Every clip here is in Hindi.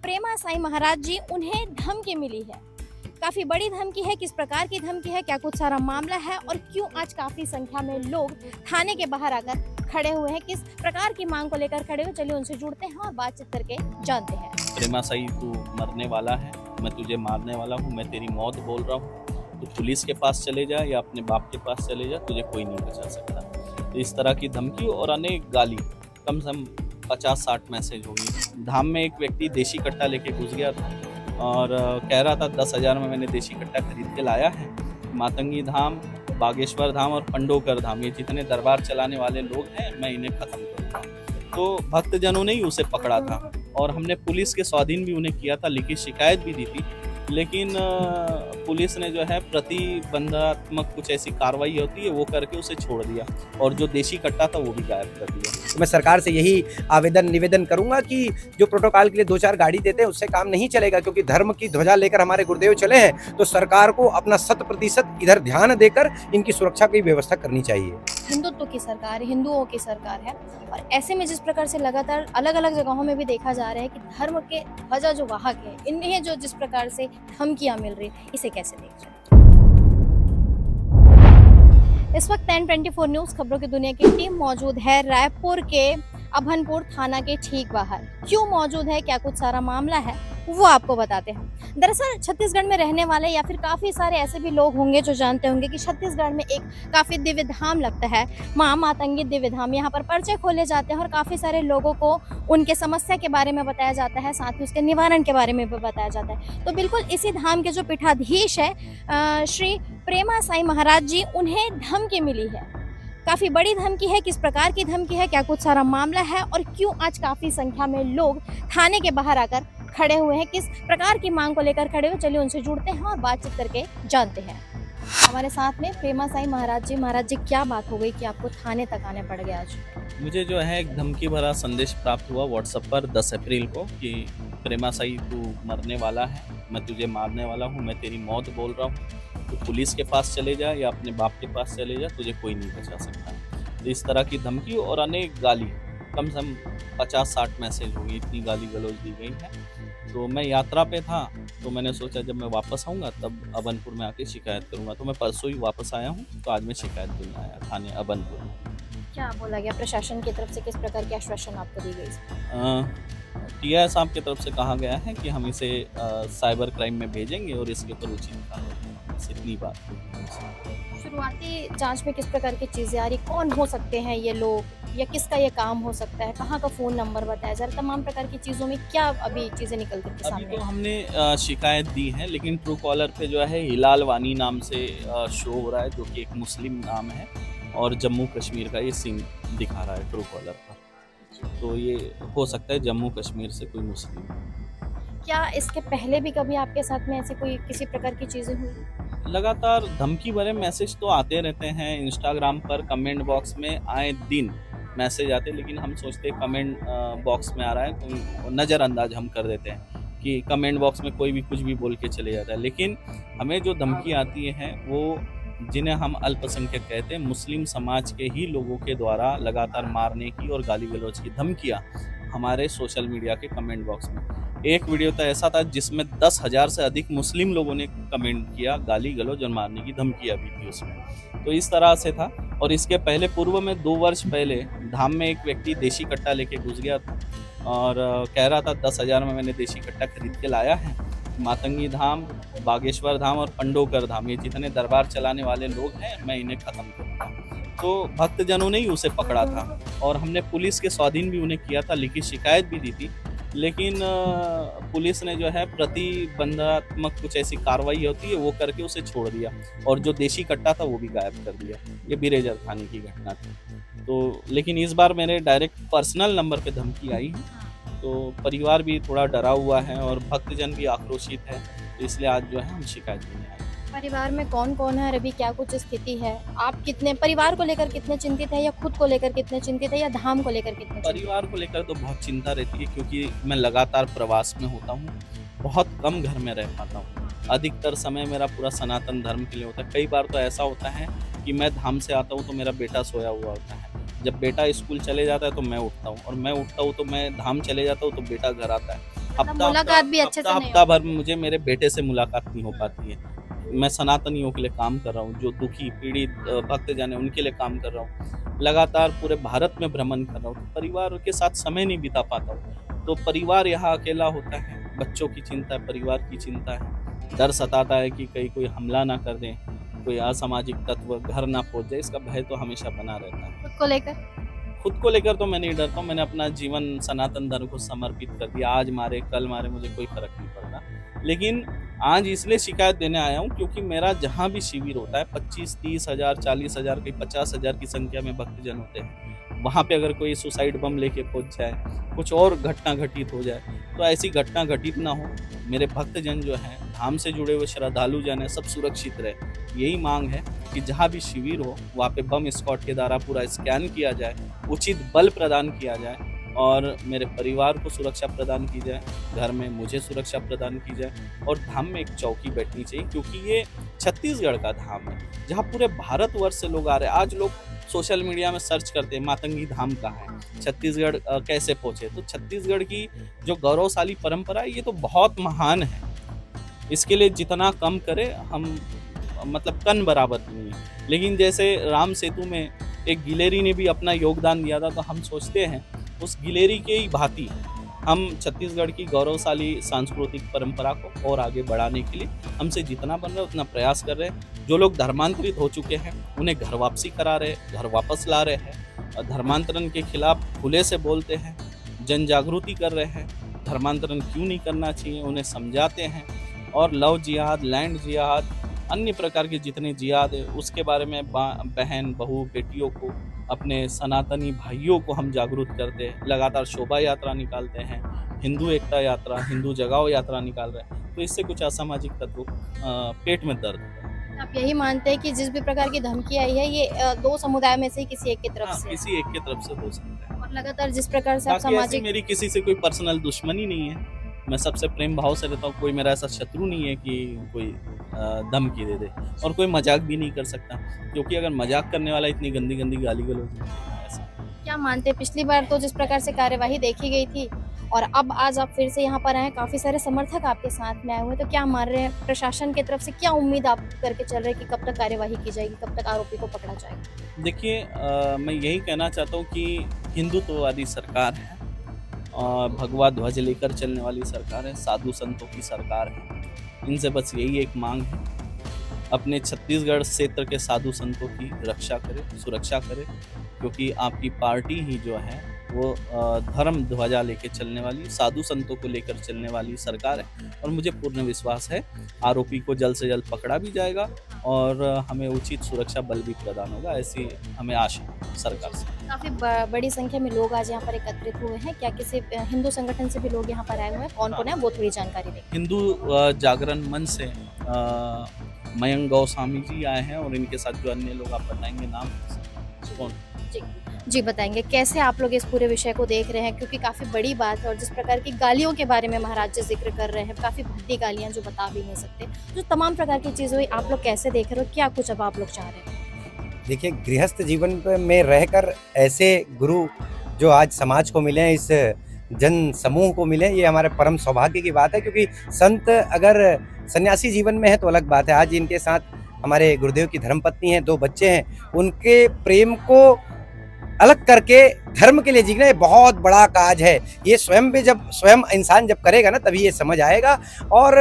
प्रेमा साई महाराज जी उन्हें धमकी मिली है। काफी बड़ी धमकी है। किस प्रकार की धमकी है, क्या कुछ सारा मामला है और क्यों आज काफी संख्या में लोग थाने के बाहर आकर खड़े हुए हैं, किस प्रकार की मांग को लेकर खड़े हुए, चलिए उनसे जुड़ते हैं और बातचीत करके जानते हैं। प्रेमा साई, तू मरने वाला है, मैं तुझे मारने वाला हूँ, मैं तेरी मौत बोल रहा हूँ। तू पुलिस के पास चले जा या अपने बाप के पास चले जा, तुझे कोई नहीं बचा सकता। तो इस तरह की धमकी और अनेक गाली, कम से कम 50-60 मैसेज होगी। धाम में एक व्यक्ति देसी कट्टा लेके घुस गया था और कह रहा था 10,000 में मैंने देसी कट्टा खरीद के लाया है। मातंगी धाम, बागेश्वर धाम और पंडोकर धाम, ये जितने दरबार चलाने वाले लोग हैं, मैं इन्हें खत्म करूँगा। तो भक्तजनों ने ही उसे पकड़ा था और हमने पुलिस के स्वाधीन भी उन्हें किया था, लिखित शिकायत भी दी थी, लेकिन पुलिस ने जो है प्रतिबंधात्मक कुछ ऐसी कार्रवाई होती है वो करके उसे छोड़ दिया और जो देशी कट्टा था वो भी गायब कर दिया। तो मैं सरकार से यही निवेदन करूंगा कि जो प्रोटोकॉल के लिए 2-4 गाड़ी देते हैं उससे काम नहीं चलेगा, क्योंकि धर्म की ध्वजा लेकर हमारे गुरुदेव चले हैं, तो सरकार को अपना 100% इधर ध्यान देकर इनकी सुरक्षा की व्यवस्था करनी चाहिए। हिंदुत्व की सरकार है, हिंदुओं की सरकार है और ऐसे में जिस प्रकार से लगातार अलग अलग जगहों में भी देखा जा रहा है कि धर्म के ध्वजा जो वाहक है, इन्हें जो जिस प्रकार से धमकियां मिल रही, इसे कैसे देख रहे हैं? इस वक्त 1024 न्यूज खबरों की दुनिया की टीम मौजूद है रायपुर के अभनपुर थाना के ठीक बाहर। क्यों मौजूद है, क्या कुछ सारा मामला है, वो आपको बताते हैं। दरअसल छत्तीसगढ़ में रहने वाले या फिर काफी सारे ऐसे भी लोग होंगे जो जानते होंगे कि छत्तीसगढ़ में एक काफी दिव्य धाम लगता है, माँ मातंगी दिव्य धाम। यहाँ पर पर्चे खोले जाते हैं और काफी सारे लोगों को उनके समस्या के बारे में बताया जाता है, साथ ही उसके निवारण के बारे में भी बताया जाता है। तो बिल्कुल इसी धाम के जो पीठाधीश है श्री प्रेमा साई महाराज जी, उन्हें धमकी मिली है। काफी बड़ी धमकी है। किस प्रकार की धमकी है, क्या कुछ सारा मामला है और क्यों आज काफी संख्या में लोग थाने के बाहर आकर खड़े हुए हैं, किस प्रकार की मांग को लेकर खड़े हुए, चलिए उनसे जुड़ते हैं और बातचीत करके जानते हैं। हमारे साथ में प्रेमा साई महाराज जी। महाराज जी, क्या बात हो गई कि आपको थाने तक आने पड़ गया आज? मुझे जो है एक धमकी भरा संदेश प्राप्त हुआ व्हाट्सएप पर 10 अप्रैल को कि प्रेमा साई, तू मरने वाला है, मैं तुझे मारने वाला हूँ, मैं तेरी मौत बोल रहा हूँ। तो पुलिस के पास चले जा या अपने बाप के पास चले जा, तुझे कोई नहीं बचा सकता। तो इस तरह की धमकी और अनेक गाली, कम से कम 50-60 मैसेज होगी, इतनी गाली गलौज दी गई है। तो मैं यात्रा पे था, तो मैंने सोचा जब मैं वापस आऊँगा तब अभनपुर में आके शिकायत करूँगा। तो मैं परसों ही वापस आया हूँ, तो आज मैं शिकायत देने आया थाने अभनपुर में। क्या बोला गया प्रशासन की तरफ से, किस प्रकार की आश्वासन आपको दी गई? टीआई साहब की तरफ से कहा गया है कि हम इसे साइबर क्राइम में भेजेंगे और इसके ऊपर उचित कार्रवाई करेंगे। बस इतनी बात। शुरुआती जांच में किस प्रकार की चीजें आ रही, कौन हो सकते हैं ये लोग या किसका ये काम हो सकता है, कहाँ का फोन नंबर बताया जा रहा है, तमाम प्रकार की चीजों में क्या अभी चीजें निकल कर के सामने? अभी तो हमने शिकायत दी है, लेकिन ट्रू कॉलर पे जो है हिलाल वानी नाम से शो हो रहा है, जो कि एक मुस्लिम नाम है और जम्मू कश्मीर का ये सीन दिखा रहा है ट्रू कॉलर पर। तो ये हो सकता है जम्मू कश्मीर से कोई मुस्लिम। क्या इसके पहले भी कभी आपके साथ में ऐसी कोई किसी प्रकार की चीजें हुई? लगातार धमकी भरे मैसेज तो आते रहते हैं इंस्टाग्राम पर, कमेंट बॉक्स में आए दिन मैसेज आते हैं, लेकिन हम सोचते हैं कमेंट बॉक्स में आ रहा है तो नज़रअंदाज हम कर देते हैं कि कमेंट बॉक्स में कोई भी कुछ भी बोल के चले जाता है। लेकिन हमें जो धमकी आती है वो, जिन्हें हम अल्पसंख्यक कहते हैं, मुस्लिम समाज के ही लोगों के द्वारा लगातार मारने की और गाली गलौज की धमकियाँ हमारे सोशल मीडिया के कमेंट बॉक्स में। एक वीडियो तो ऐसा था जिसमें 10,000 से अधिक मुस्लिम लोगों ने कमेंट किया, गाली गलौज और मारने की धमकियाँ भी थी उसमें। तो इस तरह से था। और इसके पहले पूर्व में 2 वर्ष पहले धाम में एक व्यक्ति देसी कट्टा लेके घुस गया था और कह रहा था 10,000 में मैंने देसी कट्टा खरीद के लाया है। मातंगी धाम, बागेश्वर धाम और पंडोकर धाम, ये जितने दरबार चलाने वाले लोग हैं, मैं इन्हें खत्म करूँगा। तो भक्तजनों ने ही उसे पकड़ा था और हमने पुलिस के स्वाधीन भी उन्हें किया था, लिखित शिकायत भी दी थी, लेकिन पुलिस ने जो है प्रतिबंधात्मक कुछ ऐसी कार्रवाई होती है वो करके उसे छोड़ दिया और जो देशी कट्टा था वो भी गायब कर दिया। ये बिरेजर थाने की घटना थी। तो लेकिन इस बार मेरे डायरेक्ट पर्सनल नंबर पे धमकी आई है, तो परिवार भी थोड़ा डरा हुआ है और भक्तजन भी आक्रोशित है, तो इसलिए आज जो है हम शिकायत देने आए। परिवार में कौन कौन है और अभी क्या कुछ स्थिति है? आप कितने परिवार को लेकर कितने चिंतित है, या खुद को लेकर कितने चिंतित है, या धाम को लेकर कितने? परिवार को लेकर तो बहुत चिंता रहती है, क्योंकि मैं लगातार प्रवास में होता हूँ, बहुत कम घर में रह पाता हूँ। अधिकतर समय मेरा पूरा सनातन धर्म के लिए होता है। कई बार तो ऐसा होता है कि मैं धाम से आता हूँ तो मेरा बेटा सोया हुआ होता है, जब बेटा स्कूल चले जाता है तो मैं उठता हूँ, और मैं उठता हूँ तो मैं धाम चले जाता हूँ तो बेटा घर आता है। मुलाकात भी अच्छे से नहीं हफ्ता भर में मुझे मेरे बेटे से मुलाकात नहीं हो पाती है। मैं सनातनियों के लिए काम कर रहा हूँ, जो दुखी पीड़ित भक्तजन है उनके लिए काम कर रहा हूँ। लगातार पूरे भारत में भ्रमण कर रहा हूँ, तो परिवार के साथ समय नहीं बिता पाता हूँ। तो परिवार यहाँ अकेला होता है, बच्चों की चिंता है, परिवार की चिंता है, डर सताता है कि कहीं कोई हमला ना कर दे, कोई असामाजिक तत्व घर ना पहुंच जाए, इसका भय तो हमेशा बना रहता है। खुद को लेकर तो मैं नहीं डरता हूँ। मैंने अपना जीवन सनातन धर्म को समर्पित कर दिया। आज मारे कल मारे मुझे कोई फर्क नहीं पड़ता, लेकिन आज इसलिए शिकायत देने आया हूँ क्योंकि मेरा जहाँ भी शिविर होता है 25-30 हज़ार 40 हज़ार कहीं 50 हज़ार की संख्या में भक्तजन होते हैं। वहाँ पे अगर कोई सुसाइड बम लेके पहुँच जाए, कुछ और घटना घटित हो जाए, तो ऐसी घटना घटित ना हो। मेरे भक्तजन जो हैं, धाम से जुड़े हुए श्रद्धालु जन हैं, सब सुरक्षित रहे। यही मांग है कि जहाँ भी शिविर हो वहाँ पे बम स्क्वाड के द्वारा पूरा स्कैन किया जाए, उचित बल प्रदान किया जाए और मेरे परिवार को सुरक्षा प्रदान की जाए, घर में मुझे सुरक्षा प्रदान की जाए और धाम में एक चौकी बैठनी चाहिए क्योंकि ये छत्तीसगढ़ का धाम है जहाँ पूरे भारतवर्ष से लोग आ रहे हैं। आज लोग सोशल मीडिया में सर्च करते हैं मातंगी धाम कहाँ है, छत्तीसगढ़ कैसे पहुँचे। तो छत्तीसगढ़ की जो गौरवशाली परंपरा है ये तो बहुत महान है, इसके लिए जितना कम करे हम मतलब कन बराबर नहीं है। लेकिन जैसे राम सेतु में एक गिलेरी ने भी अपना योगदान दिया था, तो हम सोचते हैं उस गिलेरी के ही भांति हम छत्तीसगढ़ की गौरवशाली सांस्कृतिक परंपरा को और आगे बढ़ाने के लिए हमसे जितना बन रहा है उतना प्रयास कर रहे हैं। जो लोग धर्मांतरित हो चुके हैं उन्हें घर वापसी करा रहे, घर वापस ला रहे हैं, धर्मांतरण के खिलाफ खुले से बोलते हैं, जन जागृति कर रहे हैं, धर्मांतरण क्यों नहीं करना चाहिए उन्हें समझाते हैं और लव जिहाद, लैंड जिहाद, अन्य प्रकार के जितने जिहाद है उसके बारे में बहन बहू बेटियों को, अपने सनातनी भाइयों को हम जागरूक करते हैं। लगातार शोभा यात्रा निकालते हैं, हिंदू एकता यात्रा, हिंदू जगाओ यात्रा निकाल रहे हैं। तो इससे कुछ असामाजिक तत्वों पेट में दर्द होता है। आप यही मानते हैं कि जिस भी प्रकार की धमकी आई है ये दो समुदाय में से ही किसी एक की तरफ से किसी एक की तरफ से हो सकता है। और लगातार जिस प्रकार से आप बाकी ऐसी सामाजिक मेरी किसी से कोई पर्सनल दुश्मनी नहीं है, मैं सबसे प्रेम भाव से रहता हूँ। कोई मेरा ऐसा शत्रु नहीं है कि कोई धमकी दे दे, और कोई मजाक भी नहीं कर सकता क्योंकि अगर मजाक करने वाला इतनी गंदी गंदी गाली गलौज ऐसा। क्या मानते हैं पिछली बार तो जिस प्रकार से कार्यवाही देखी गई थी और अब आज आप फिर से यहाँ पर आए, काफी सारे समर्थक आपके साथ में आए हुए, तो क्या मान रहे हैं प्रशासन की तरफ से, क्या उम्मीद आप करके चल रहे हैं कि कब तक कार्यवाही की जाएगी, कब तक आरोपी को पकड़ा जाएगा? देखिए, मैं यही कहना चाहता हूँ कि हिंदुत्ववादी सरकार है और भगवा ध्वज लेकर चलने वाली सरकार है, साधु संतों की सरकार है। इनसे बस यही एक मांग है, अपने छत्तीसगढ़ क्षेत्र के साधु संतों की रक्षा करे, सुरक्षा करे, क्योंकि आपकी पार्टी ही जो है वो धर्म ध्वजा लेकर चलने वाली, साधु संतों को लेकर चलने वाली सरकार है। और मुझे पूर्ण विश्वास है आरोपी को जल्द से जल्द पकड़ा भी जाएगा और हमें उचित सुरक्षा बल भी प्रदान होगा, ऐसी हमें आशा है सरकार से। काफी बड़ी संख्या में लोग आज यहाँ पर एकत्रित हुए हैं, क्या किसी हिंदू संगठन से भी लोग यहाँ पर आए हुए हैं? कौन कौन है वो थोड़ी जानकारी दें। हिंदू जागरण मंच से मयंक गोस्वामी जी आए हैं और इनके साथ जो अन्य लोग आप बताएंगे नाम कौन? जी बताएंगे कैसे आप लोग इस पूरे विषय को देख रहे हैं, क्योंकि काफ़ी बड़ी बात है और जिस प्रकार की गालियों के बारे में महाराज जी जिक्र कर रहे हैं, काफ़ी भद्दी गालियां जो बता भी नहीं सकते, जो तमाम प्रकार की चीज़ें हुई, आप लोग कैसे देख रहे हो, क्या कुछ अब आप लोग चाह रहे हैं? देखिए, गृहस्थ जीवन में रहकर ऐसे गुरु जो आज समाज को मिले, इस जन समूह को मिले, ये हमारे परम सौभाग्य की बात है। क्योंकि संत अगर सन्यासी जीवन में है तो अलग बात है। आज इनके साथ हमारे गुरुदेव की धर्मपत्नी हैं, 2 बच्चे हैं, उनके प्रेम को अलग करके धर्म के लिए जीना ये बहुत बड़ा काज है। ये स्वयं इंसान जब करेगा ना तभी ये समझ आएगा। और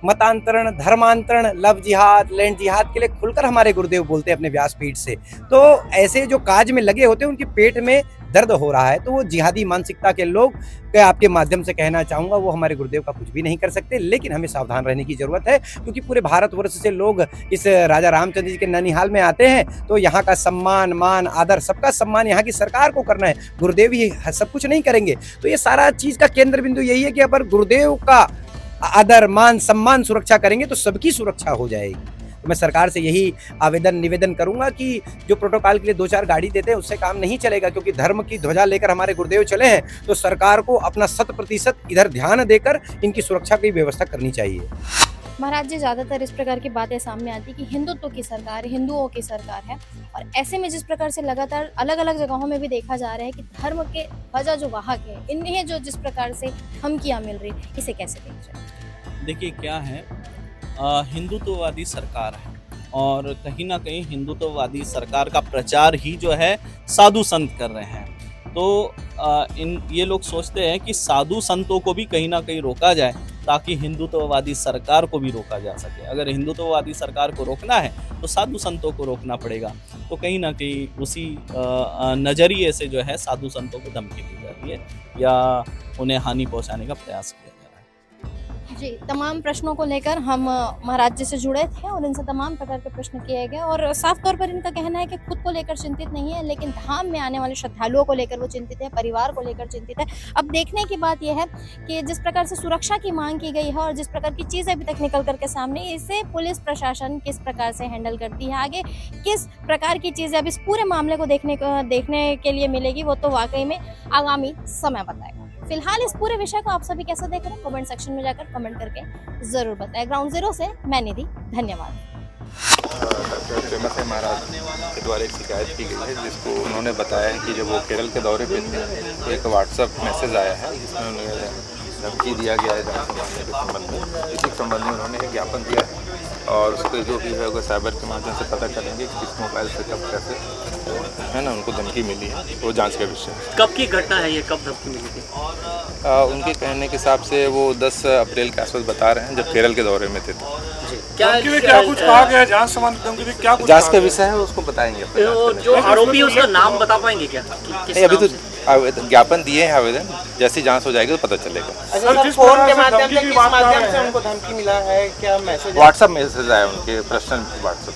मतांतरण, धर्मांतरण, लव जिहाद, लैंड जिहाद के लिए खुलकर हमारे गुरुदेव बोलते हैं अपने व्यासपीठ से। तो ऐसे जो काज में लगे होते हैं उनके पेट में दर्द हो रहा है, तो वो जिहादी मानसिकता के लोग के आपके माध्यम से कहना चाहूँगा वो हमारे गुरुदेव का कुछ भी नहीं कर सकते। लेकिन हमें सावधान रहने की ज़रूरत है, क्योंकि पूरे भारतवर्ष से लोग इस राजा रामचंद्र जी के ननिहाल में आते हैं, तो यहाँ का सम्मान, मान, आदर, सबका सम्मान यहाँ की सरकार को करना है। गुरुदेव ही सब कुछ नहीं करेंगे। तो ये सारा चीज़ का केंद्र बिंदु यही है कि अगर गुरुदेव का आदर, मान, सम्मान, सुरक्षा करेंगे तो सबकी सुरक्षा हो जाएगी। तो मैं सरकार से यही निवेदन करूंगा कि जो प्रोटोकॉल के लिए 2-4 गाड़ी देते हैं उससे काम नहीं चलेगा, क्योंकि धर्म की ध्वजा लेकर हमारे गुरुदेव चले हैं, तो सरकार को अपना 100% इधर ध्यान देकर इनकी सुरक्षा की व्यवस्था करनी चाहिए। महाराज जी, ज़्यादातर इस प्रकार की बातें सामने आती कि हिंदुत्व की सरकार, हिंदुओं की सरकार है, और ऐसे में जिस प्रकार से लगातार अलग अलग जगहों में भी देखा जा रहा है कि धर्म के ध्वजा जो वाहक है, इन्हें जो जिस प्रकार से धमकियाँ मिल रही, इसे कैसे देख रहे हैं? देखिए क्या है, हिंदुत्ववादी सरकार है और कहीं ना कहीं हिंदुत्ववादी सरकार का प्रचार ही जो है साधु संत कर रहे हैं। तो ये लोग सोचते हैं कि साधु संतों को भी कहीं ना कहीं रोका जाए ताकि हिंदुत्ववादी सरकार को भी रोका जा सके। अगर हिंदुत्ववादी सरकार को रोकना है तो साधु संतों को रोकना पड़ेगा। तो कहीं ना कहीं उसी नज़रिए से जो है साधु संतों को धमकी दी जा रही है या उन्हें हानि पहुंचाने का प्रयास किया जा रहा है। जी, तमाम प्रश्नों को लेकर हम महाराज जी से जुड़े थे और इनसे तमाम प्रकार के प्रश्न किए गए, और साफ तौर पर इनका कहना है कि खुद को लेकर चिंतित नहीं है, लेकिन धाम में आने वाले श्रद्धालुओं को लेकर वो चिंतित है, परिवार को लेकर चिंतित है। अब देखने की बात यह है कि जिस प्रकार से सुरक्षा की मांग की गई है और जिस प्रकार की चीज़ें अभी तक निकल करके सामने, इसे पुलिस प्रशासन किस प्रकार से हैंडल करती है, आगे किस प्रकार की चीज़ें अब इस पूरे मामले को देखने के लिए मिलेगी, वो तो वाकई में आगामी समय बताएगा। फिलहाल इस पूरे विषय को आप सभी कैसे देख रहे हैं, कमेंट सेक्शन में जाकर कमेंट करके जरूर बताएं। ग्राउंड जीरो से मैं निधि, धन्यवाद। फेमस है महाराज के द्वारा एक शिकायत की गई है, जिसको उन्होंने बताया है कि जब वो केरल के दौरे पे थे तो एक व्हाट्सएप मैसेज आया है जिसमें उन्हें धमकी दिया गया है जांच मामले के संबंध में। इसी संबंध में उन्होंने एक ज्ञापन दिया है और उसको जो भी है वो साइबर के माध्यम से पता करेंगे कि किस मोबाइल से कब कैसे है ना उनको धमकी मिली है, वो जांच का विषय है। कब की घटना है ये, कब धमकी मिली थी? उनके कहने के हिसाब से वो 10 अप्रैल के आसपास बता रहे हैं, जब केरल के दौरे में थे। क्या कुछ कहा गया जांच संबंधी, क्या कुछ जांच का विषय है, उसको बताएंगे। जो आरोपी है उसका नाम बता पाएंगे क्या? नहीं, अभी तो ज्ञापन दिए हैं आवेदन, जैसी जांच हो जाएगी तो पता चलेगा। सर, फोन के माध्यम से किस माध्यम से उनको धमकी मिला है, क्या मैसेज? व्हाट्सएप मैसेज आया उनके पर्सनल व्हाट्सएप।